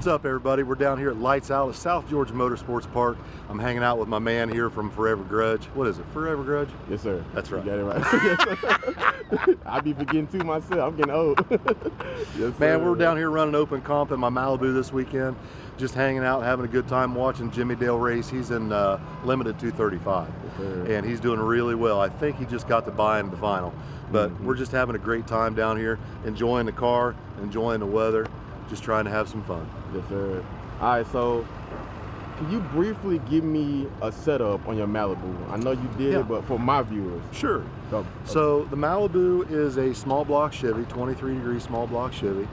up, everybody? We're down here at Lights Out at South Georgia Motorsports Park. I'm hanging out with my man here from Forever Grudge. What is it, Forever Grudge? Yes, sir. That's right. You got it right. Yes, sir. I be forgetting too myself. I'm getting old. Yes, Man, sir. we're down here running open comp in my Malibu this weekend. Just hanging out, having a good time watching Jimmy Dale race. He's in limited 235, and he's doing really well. I think he just got to buy in the final. But we're just having a great time down here, enjoying the car, enjoying the weather, just trying to have some fun. Yes, sir. All right, so can you briefly give me a setup on your Malibu? I know you did it, but for my viewers. Sure. Go. So the Malibu is a small block Chevy, 23 degree small block Chevy.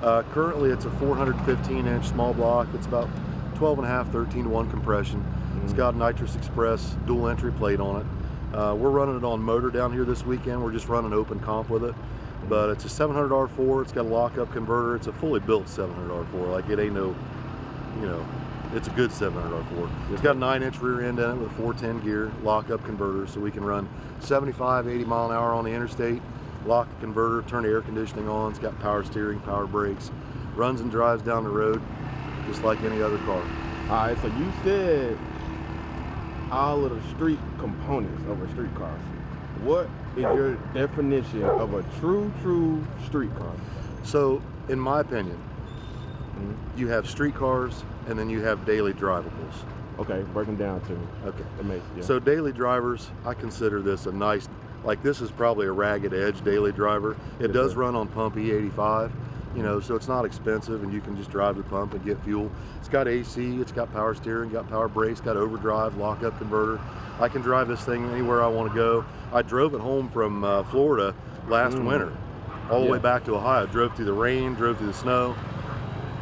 Currently it's a 415 inch small block. It's about 12.5, 13-to-1 compression. It's got Nitrous Express dual entry plate on it. We're running it on motor down here this weekend. We're just running open comp with it. But it's a 700 R4. It's got a lockup converter. It's a fully built 700 R4. Like, it ain't no, you know, it's a good 700 R4. It's got a 9-inch rear end in it with a 410 gear, lockup converter, so we can run 75, 80 mile an hour on the interstate. Lock the converter, turn the air conditioning on. It's got power steering, power brakes. Runs and drives down the road just like any other car. All right, so you said all of the street components of a street car. What is your definition of a true street car? So, in my opinion, you have street cars and then you have daily drivables. Okay, break them down to me. Okay. Yeah. So daily drivers, I consider this a nice, like, this is probably a ragged edge daily driver. It does run on pump E85, you know, so it's not expensive, and you can just drive the pump and get fuel. It's got AC, it's got power steering, got power brakes, got overdrive, lockup converter. I can drive this thing anywhere I want to go. I drove it home from Florida last winter, all the way back to Ohio. Drove through the rain, drove through the snow.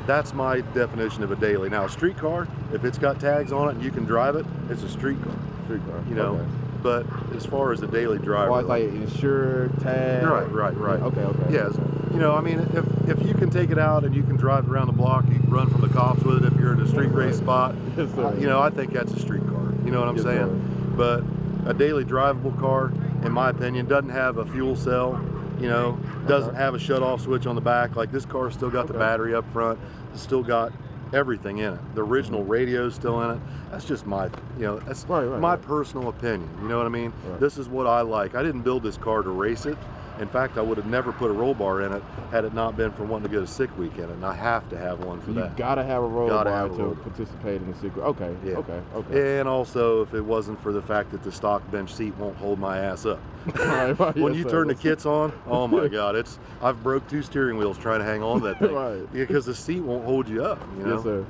That's my definition of a daily. Now, a street car, if it's got tags on it and you can drive it, it's a street car. Street car. You know, but as far as a daily driver, it's like insured, tag. Right. Okay. Yes, you know, I mean, if you can take it out and you can drive it around the block, you can run from the cops with it if you're in a street race spot. Yes, sir. You know, I think that's a street car. You know what I'm saying? Sir. But a daily drivable car, in my opinion, doesn't have a fuel cell. You know, doesn't have a shut-off switch on the back. Like, this car's still got the battery up front. It's still got everything in it. The original radio's still in it. That's just my, you know, that's my personal opinion. You know what I mean? This is what I like. I didn't build this car to race it. In fact, I would have never put a roll bar in it had it not been for wanting to go to sick week in it, and I have to have one for that. You gotta have a roll bar to participate in the sick week. Okay, yeah. Okay. And also, if it wasn't for the fact that the stock bench seat won't hold my ass up. When you turn the kits on, oh my God, I've broke 2 steering wheels trying to hang on to that thing. Because the seat won't hold you up, you know? Yes, sir.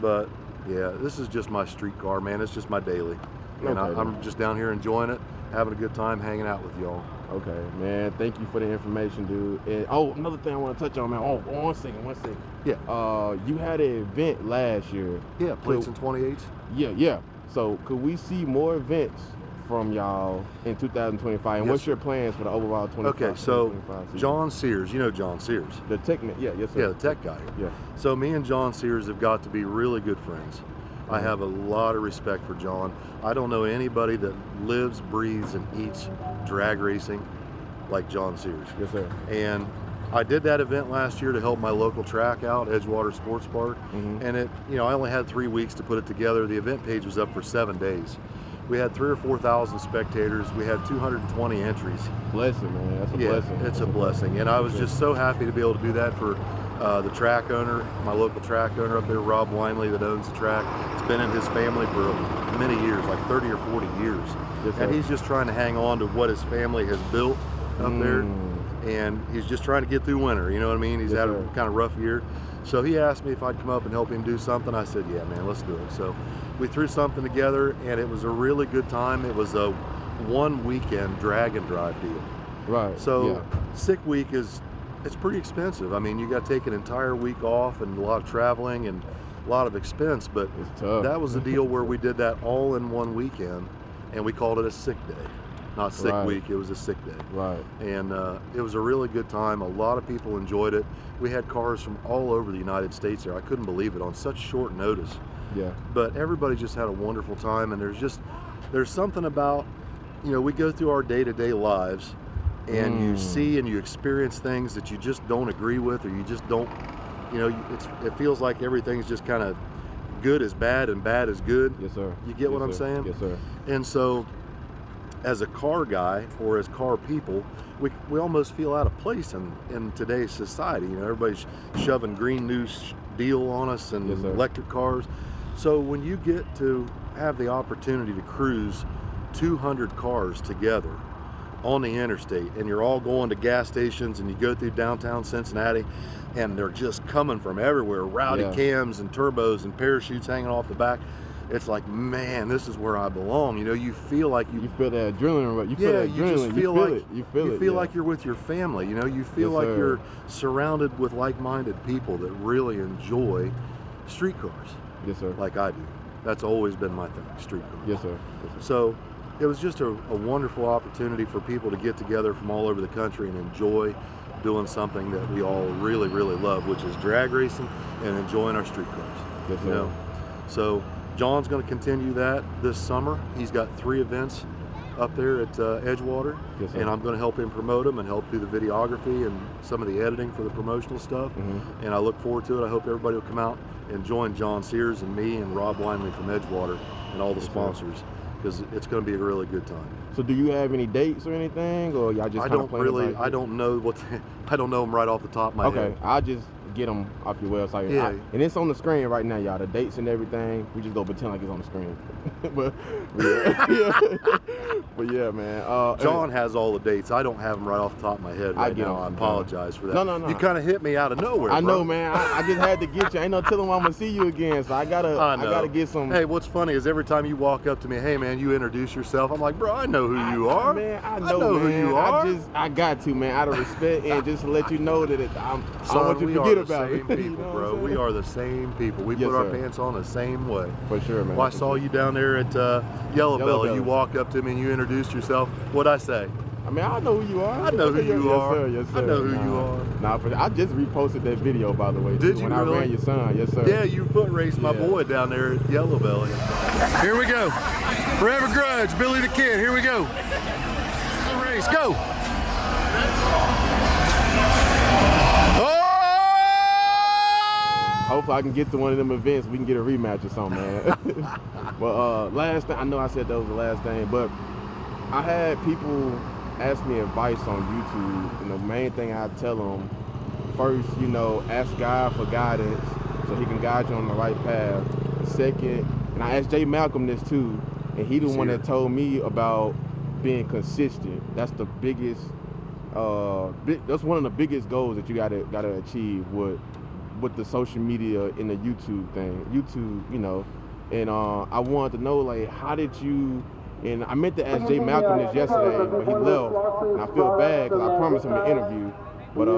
But yeah, this is just my street car, man. It's just my daily. And I'm just down here enjoying it, having a good time, hanging out with y'all. Okay, man. Thank you for the information, dude. And another thing I want to touch on, man. Oh, one second. Yeah. You had an event last year. Yeah, plates and 28s. Yeah. So could we see more events from y'all in 2025? And what's your plans for the overall 2025? Okay, so John Sears, you know John Sears. The tech, yes, sir. Yeah, the tech guy. Yeah. So me and John Sears have got to be really good friends. I have a lot of respect for John. I don't know anybody that lives, breathes, and eats drag racing like John Sears. Yes, sir. And I did that event last year to help my local track out, Edgewater Sports Park. And I only had 3 weeks to put it together. The event page was up for 7 days. We had 3,000 or 4,000 spectators. We had 220 entries. Blessing, man. That's a blessing. It's a blessing. And I was just so happy to be able to do that for the track owner, my local track owner up there, Rob Winley, that owns the track. It's been in his family for many years, like 30 or 40 years. Yes, and he's just trying to hang on to what his family has built up there. And he's just trying to get through winter, you know what I mean? He's had a kind of rough year. So he asked me if I'd come up and help him do something. I said, yeah, man, let's do it. So we threw something together, and it was a really good time. It was a 1 weekend drag and drive deal. Right. So sick week it's pretty expensive. I mean, you got to take an entire week off and a lot of traveling and a lot of expense, but it's tough. That was the deal where we did that all in 1 weekend, and we called it a sick day. Not sick week, it was a sick day. Right. And it was a really good time. A lot of people enjoyed it. We had cars from all over the United States there. I couldn't believe it on such short notice. Yeah. But everybody just had a wonderful time, and there's something about, you know, we go through our day-to-day lives, and you see and you experience things that you just don't agree with, or you just don't you know, it feels like everything's just kind of good is bad and bad is good. Yes, sir. You get what I'm saying? Yes, sir. And so, as a car guy or as car people, we almost feel out of place in today's society. You know, everybody's shoving green new deal on us and Yes, sir. electric cars. So when you get to have the opportunity to cruise 200 cars together on the interstate, and you're all going to gas stations, and you go through downtown Cincinnati, and they're just coming from everywhere, rowdy cams and turbos and parachutes hanging off the back. It's like, man, this is where I belong. You know, you feel like you feel that adrenaline. You feel that adrenaline. You just feel like it. You feel like you're with your family. You know, you feel like you're surrounded with like-minded people that really enjoy street cars. Yes, sir. Like I do. That's always been my thing, street cars. Yes, sir. Yes, sir. So it was just a wonderful opportunity for people to get together from all over the country and enjoy doing something that we all really, really love, which is drag racing and enjoying our street cars. Yes, sir. You know? So John's going to continue that this summer. He's got 3 events up there at Edgewater, yes, sir. and I'm going to help him promote them and help do the videography and some of the editing for the promotional stuff. And I look forward to it. I hope everybody will come out and join John Sears and me and Rob Winley from Edgewater and all the sponsors, because it's going to be a really good time. So do you have any dates or anything, or y'all just I don't know I don't know them right off the top of my head. Okay, I'll just get them off your website. Yeah. And it's on the screen right now, y'all. The dates and everything. We just go pretend like it's on the screen. but yeah, man. John has all the dates. I don't have them right off the top of my head right now. I apologize for that. No. You kind of hit me out of nowhere. I know, man. I just had to get you. Ain't no telling when I'm gonna see you again. So I gotta get some. Hey, what's funny is every time you walk up to me, hey man, you introduce yourself. I'm like, bro, I know who you are. Man, I know who you are. I got to, man, out of respect and just to let you know that I don't want you to forget about it. People, you know, bro. We are the same people. We put our pants on the same way. For sure, man. Well, I saw you down there at Yellow Belly. You walk up to me and you introduced yourself. What'd I say? I mean, I know who you are. I know who you are. Yes, sir. I know who you are. I just reposted that video, by the way. Did you when really? I ran your son? Yes, sir. Yeah, you foot raced my boy down there at Yellow Belly. Here we go. Forever Grudge, Billy the Kid. Here we go. Race, go. Hopefully I can get to one of them events. We can get a rematch or something, man. But last thing, I know I said that was the last thing, but I had people ask me advice on YouTube, and the main thing I tell them, first, you know, ask God for guidance so he can guide you on the right path. Second, and I asked Jay Malcolm this too, and he the one that told me about being consistent. That's the biggest, that's one of the biggest goals that you gotta achieve with the social media and the YouTube thing. YouTube, you know, and I wanted to know, like, how did you, and I meant to ask Jay Malcolm this yesterday, but he left, and I feel bad because I promised him an interview. But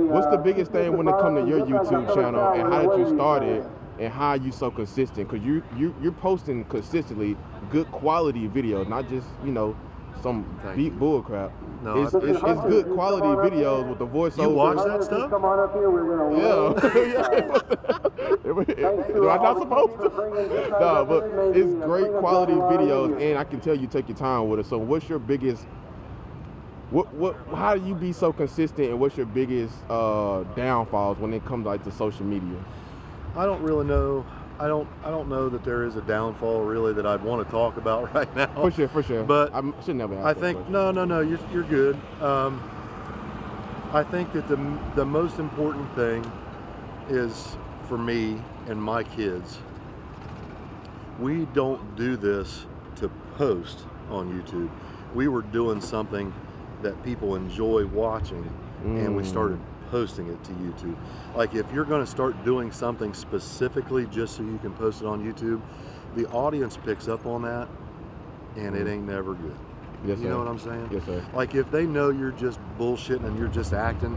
what's the biggest thing when it comes to your YouTube channel, and how did you start it, and how are you so consistent? Because you're posting consistently good quality videos, not just, you know, some beat bull crap. No, it's good quality videos with the voiceover. You watch that stuff? Come on up here. We're gonna Do I not supposed to? No, but it's great quality videos, and I can tell you take your time with it. So, what's your biggest? How do you be so consistent, and what's your biggest downfalls when it comes like to social media? I don't really know. I don't know that there is a downfall really that I'd want to talk about right now. For sure. But I should never ask. I think no, you're good. I think that the most important thing is for me and my kids. We don't do this to post on YouTube. We were doing something that people enjoy watching, and we started posting it to YouTube. Like, if you're going to start doing something specifically just so you can post it on YouTube, the audience picks up on that, and it ain't never good. Yes, sir. You know what I'm saying? Yes, sir. Like, if they know you're just bullshitting and you're just acting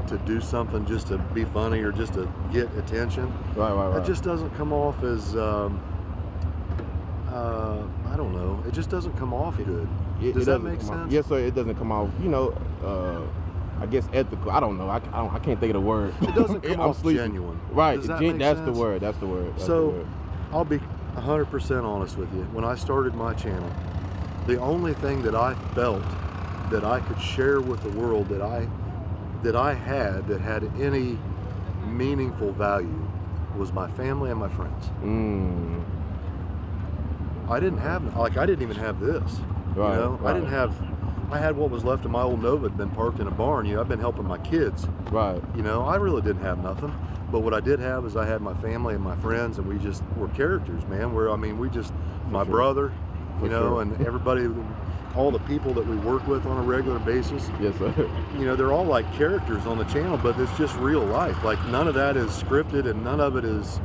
to do something just to be funny or just to get attention, right. It just doesn't come off as I don't know. It just doesn't come off good. Does that make sense? Yes, sir. It doesn't come off. You know, I guess ethical. I don't know. I can't think of the word. It doesn't come off genuine. Right. Does that make that's sense? the word. That's the word. I'll be 100% honest with you. When I started my channel, the only thing that I felt that I could share with the world that I had any meaningful value was my family and my friends. I didn't even have this. Right, you know, right. I had what was left of my old Nova had been parked in a barn. You know, I've been helping my kids. Right. You know, I really didn't have nothing. But what I did have is I had my family and my friends, and we just were characters, man. My brother, you know, and everybody, all the people that we work with on a regular basis. Yes, sir. You know, they're all like characters on the channel, but it's just real life. Like, none of that is scripted and none of it is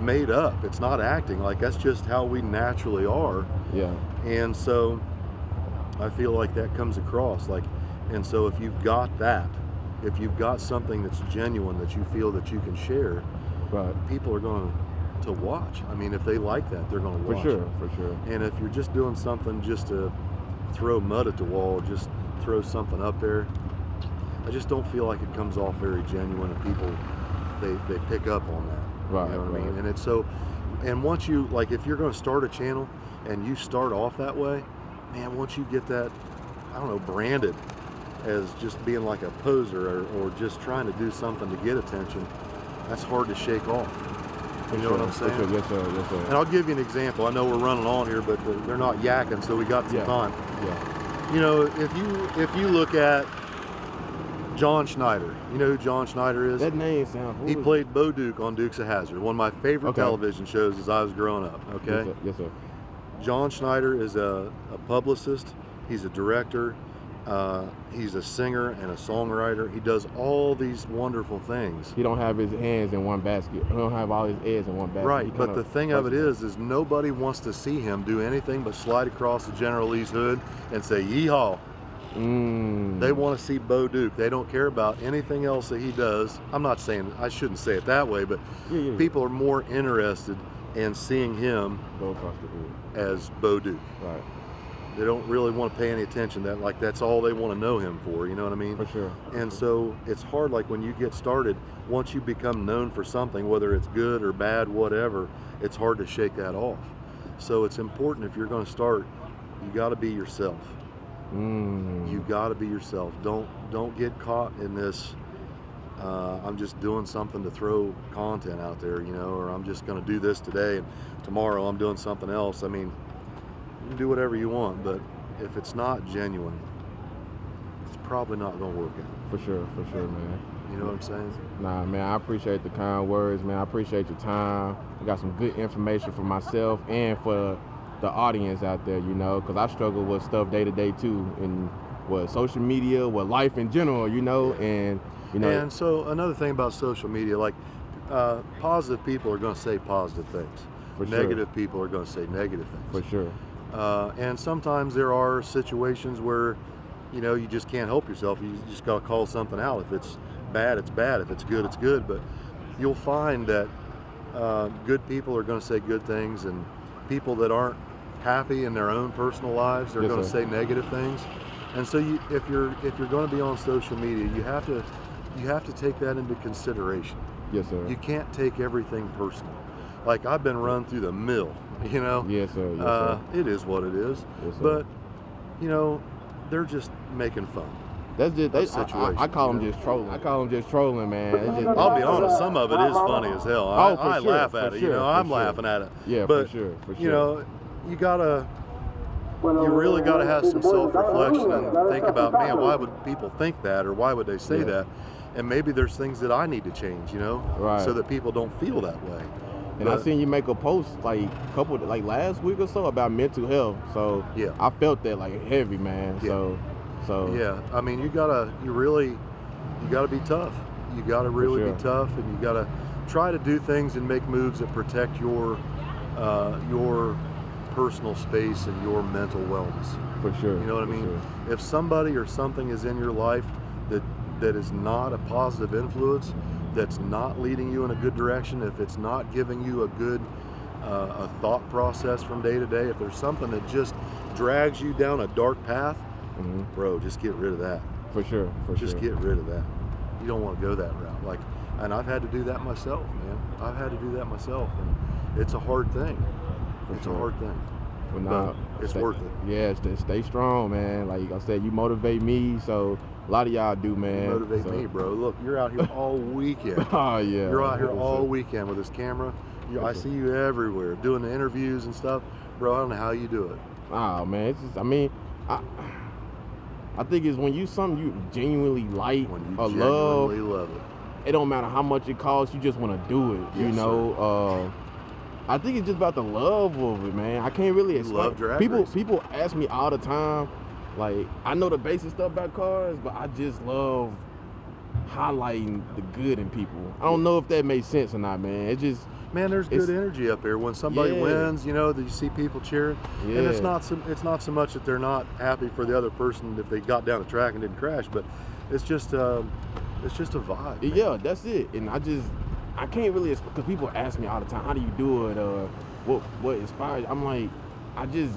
made up. It's not acting. Like, that's just how we naturally are. Yeah. And so I feel like that comes across. Like, and so if you've got that, if you've got something that's genuine that you feel that you can share, right, people are going to watch. I mean, if they like that, they're going to watch. For sure. And if you're just doing something just to throw mud at the wall, just throw something up there, I just don't feel like it comes off very genuine, and people, they pick up on that. Right. You know what I mean? And it's so, and once you, like, if you're going to start a channel and you start off that way, man, once you get that, I don't know, branded as just being like a poser or just trying to do something to get attention, that's hard to shake off. You know what I'm saying? For sure. Yes, sir. Yes, sir. And I'll give you an example. I know we're running on here, but they're not yakking, so we got some time. Yeah. You know, if you look at John Schneider, you know who John Schneider is? That name sounds. He played Bo Duke on Dukes of Hazzard, one of my favorite television shows as I was growing up. Okay. Yes, sir. John Schneider is a publicist. He's a director. He's a singer and a songwriter. He does all these wonderful things. He don't have his hands in one basket. He don't have all his eggs in one basket. Right, but the thing of it is nobody wants to see him do anything but slide across the General Lee's hood and say, yeehaw. They want to see Bo Duke. They don't care about anything else that he does. I'm not saying, I shouldn't say it that way, but people are more interested in seeing him go across the hood as Bo Duke. Right. They don't really want to pay any attention. That's all they want to know him for, you know what I mean? For sure. And so it's hard, like when you get started, once you become known for something, whether it's good or bad, whatever, it's hard to shake that off. So it's important, if you're going to start, you got to be yourself. You got to be yourself. Don't get caught in this, I'm just doing something to throw content out there, you know, or I'm just going to do this today and tomorrow I'm doing something else. I mean, you can do whatever you want, but if it's not genuine, it's probably not going to work out. For sure, man. You know what I'm saying? Nah, man, I appreciate the kind words, man. I appreciate your time. I got some good information for myself and for the audience out there, you know, because I struggle with stuff day to day too, in social media, life in general, you know, and you know. And so another thing about social media, like positive people are going to say positive things. Negative people are going to say negative things. For sure. And sometimes there are situations where, you know, you just can't help yourself. You just got to call something out. If it's bad, it's bad. If it's good, it's good. But you'll find that good people are going to say good things, and people that aren't happy in their own personal lives are going to say negative things. And so if you're going to be on social media, you have to take that into consideration. Yes, sir. You can't take everything personal. Like, I've been run through the mill, you know. Yes, sir. Yes, sir. It is what it is. Yes, sir. But you know, they're just making fun. That's just I call them just trolling. I call them just trolling, man. I'll be honest, some of it is funny as hell. I laugh at it. You know, I'm laughing at it. Yeah, but, for sure. You know, you really gotta have some self-reflection and think about, man, why would people think that, or why would they say that? And maybe there's things that I need to change, you know, so that people don't feel that way. And I seen you make a post like last week or so about mental health. So I felt that like heavy, man. So yeah, I mean, you gotta be tough. You gotta really be tough, and you gotta try to do things and make moves that protect your personal space and your mental wellness. For sure. You know what I mean? If somebody or something is in your life that is not a positive influence, that's not leading you in a good direction, if it's not giving you a good a thought process from day to day, if there's something that just drags you down a dark path, bro, just get rid of that. For sure. Just get rid of that. You don't want to go that route. And I've had to do that myself, man. I've had to do that myself, and it's a hard thing. It's a hard thing. Well, it's worth it. Yeah, stay strong, man. Like I said, you motivate me, so a lot of y'all do, man. You motivate me, bro. Look, you're out here all weekend. Oh yeah. You're out here all weekend with this camera. I see you everywhere doing the interviews and stuff, bro. I don't know how you do it. Oh man, it's just, I mean, I think it's when you something you genuinely like or love it. It don't matter how much it costs, you just want to do it. Yes, you know, I think it's just about the love of it, man. I can't really explain. Love drag racing. People ask me all the time, like, I know the basic stuff about cars, but I just love highlighting the good in people. I don't know if that makes sense or not, man. It just, man, there's good energy up here when somebody wins. You know, that you see people cheering, and it's not so much that they're not happy for the other person if they got down the track and didn't crash, but it's just a vibe. Man. Yeah, that's it. And I can't really, because people ask me all the time, how do you do it? What inspires you? I'm like, I just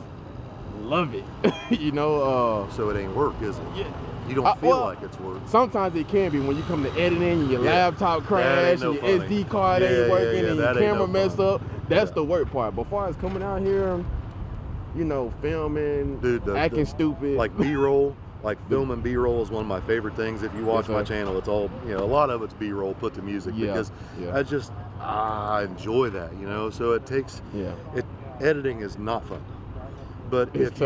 love it. You know. So it ain't work, is it? Yeah. You don't feel like it's work. Sometimes it can be when you come to editing and your laptop crash and your SD card ain't working and your camera messed up. That's the work part. But as far as coming out here, you know, filming, acting stupid. Like B-roll. Like filming B-roll is one of my favorite things. If you watch my channel, it's all, you know, a lot of it's B-roll put to music because I enjoy that, you know. So it takes editing is not fun. But if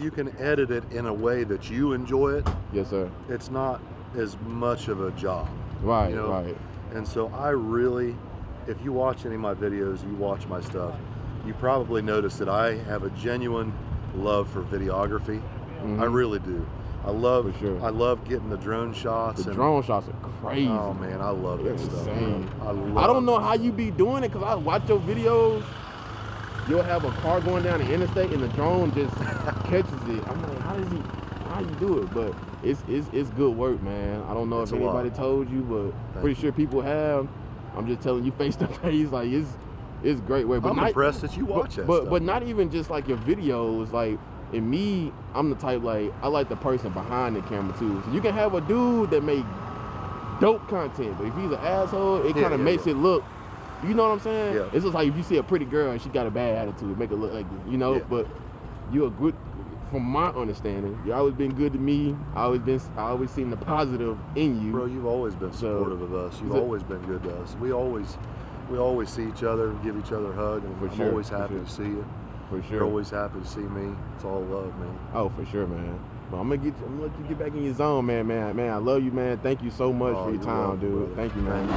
you can edit it in a way that you enjoy it, yes sir, it's not as much of a job. Right, you know? Right. And so I really, if you watch any of my videos, you watch my stuff, you probably notice that I have a genuine love for videography. I really do. I love getting the drone shots. The drone shots are crazy. Oh man, I love that stuff. I don't know how you be doing it, because I watch your videos. You'll have a car going down the interstate and the drone just catches it. I'm like, how you do it? But it's good work, man. I don't know if anybody told you, but pretty sure people have. I'm just telling you face to face, like it's great work. But I'm impressed that you watch that stuff. But not even just like your videos, like. And me, I'm the type, like, I like the person behind the camera too. So you can have a dude that make dope content, but if he's an asshole, it kind of makes it look, you know what I'm saying? Yeah. It's just like if you see a pretty girl and she got a bad attitude, make it look like, you know, but you're a good, from my understanding, you always been good to me. I always seen the positive in you. Bro, you've always been supportive of us. You've always been good to us. We always see each other, give each other a hug, and I'm always happy to see you. For sure. You're always happy to see me. It's all love, man. Oh, for sure, man. Well, I'm gonna let you get back in your zone, man. I love you, man. Thank you so much for your time, dude. Brother. Thank you, man.